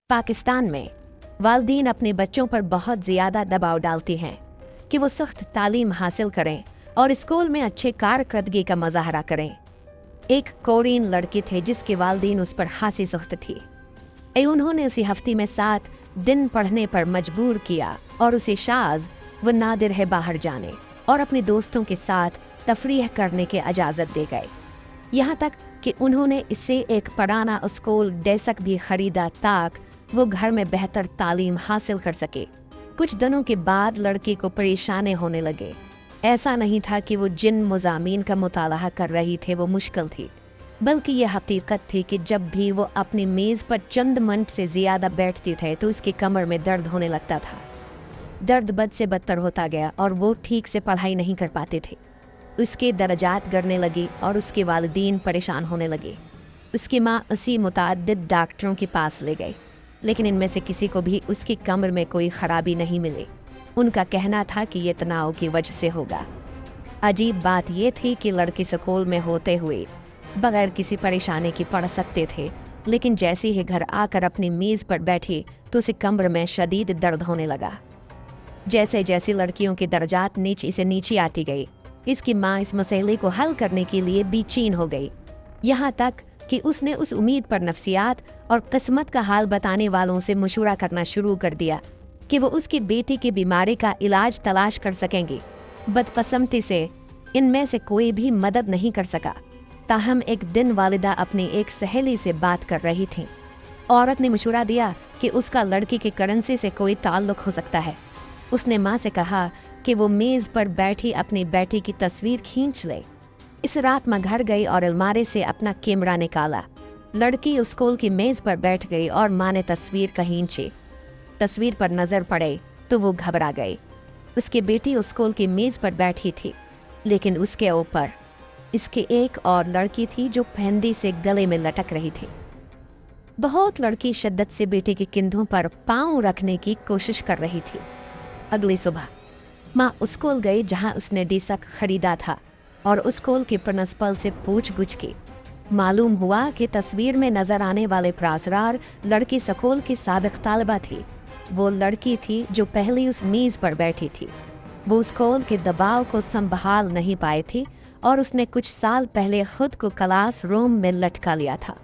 पाकिस्तान में वालिदैन अपने बच्चों पर बहुत ज़्यादा दबाव डालती हैं कि वो सख्त तालीम हासिल करें और स्कूल में अच्छे कारकर्दगी का मुजाहरा करें। एक कोरियन लड़की थे जिसके वालिदैन उस पर खासी सख्त थी। उन्होंने उसी हफ्ते में 7 दिन पढ़ने पर मजबूर किया और उसे शाज व नादिर है बाहर जाने और अपने दोस्तों के साथ तफरीह करने की इजाज़त दे गए। यहाँ तक कि उन्होंने इससे एक पुराना स्कूल डेस्क भी खरीदा ताकि वो घर में बेहतर तालीम हासिल कर सके। कुछ दिनों के बाद लड़की को परेशानी होने लगे। ऐसा नहीं था कि वो जिन मज़ामीन का मुताला कर रही थे वो मुश्किल थी, बल्कि यह हकीकत थी कि जब भी वो अपनी मेज़ पर चंद मिनट से ज़्यादा बैठती थे तो उसकी कमर में दर्द होने लगता था। दर्द बद से बदतर होता गया और वो ठीक से पढ़ाई नहीं कर पाते थे। उसके दर्जात गिरने लगी और उसके वालिदैन परेशान होने लगे। उसकी माँ उसी मुतअद्दिद डॉक्टरों के पास ले गई, लेकिन इनमें से किसी को भी उसकी कमर में कोई खराबी नहीं मिली। उनका कहना था कि ये तनाव की वजह से होगा। अजीब बात यह थी कि लड़के स्कूल में होते हुए बगैर किसी परेशानी के पढ़ सकते थे, लेकिन जैसे ही घर आकर अपनी मेज़ पर बैठी तो उसे कमर में शदीद दर्द होने लगा। जैसे जैसे लड़कियों के दर्जात नीचे से नीचे आती गई, इसकी माँ इस मसले को हल करने के लिए बेचैन हो गई। यहाँ तक कि उसने उस उम्मीद पर नफ्सियात और किस्मत का हाल बताने वालों से मशवरा करना शुरू कर दिया कि वो उसकी बेटी की बीमारी का इलाज तलाश कर सकेंगे। बदकिस्मती से इनमें से कोई भी मदद नहीं कर सका। ताहम एक दिन वालिदा अपनी एक सहेली से बात कर रही थी। औरत ने मशवरा दिया कि उसका लड़की की करेंसी से कोई ताल्लुक हो सकता है। उसने माँ से कहा कि वो मेज़ पर बैठी अपनी बेटी की तस्वीर खींच ले। इस रात माँ घर गई और अलमारी से अपना कैमरा निकाला। लड़की उस स्कूल की मेज़ पर बैठ गई और माँ ने तस्वीर खींची। तस्वीर पर नज़र पड़े तो वो घबरा गई। उसकी बेटी उस स्कूल की मेज़ पर बैठी थी, लेकिन उसके ऊपर इसके एक और लड़की थी जो फंदी से गले में लटक रही थी। बहुत लड़की शिद्दत से बेटे के कंधों पर पाँव रखने की कोशिश कर रही थी। अगली सुबह माँ उस स्कूल गई जहाँ उसने डेस्क खरीदा था और उस स्कूल के प्रिंसिपल से पूछ-गुछ की। मालूम हुआ कि तस्वीर में नजर आने वाले प्रासरार लड़की स्कूल की साबिक तालिबा थी। वो लड़की थी जो पहले उस मेज़ पर बैठी थी। वो स्कूल के दबाव को संभाल नहीं पाई थी और उसने कुछ साल पहले खुद को क्लास रूम में लटका लिया था।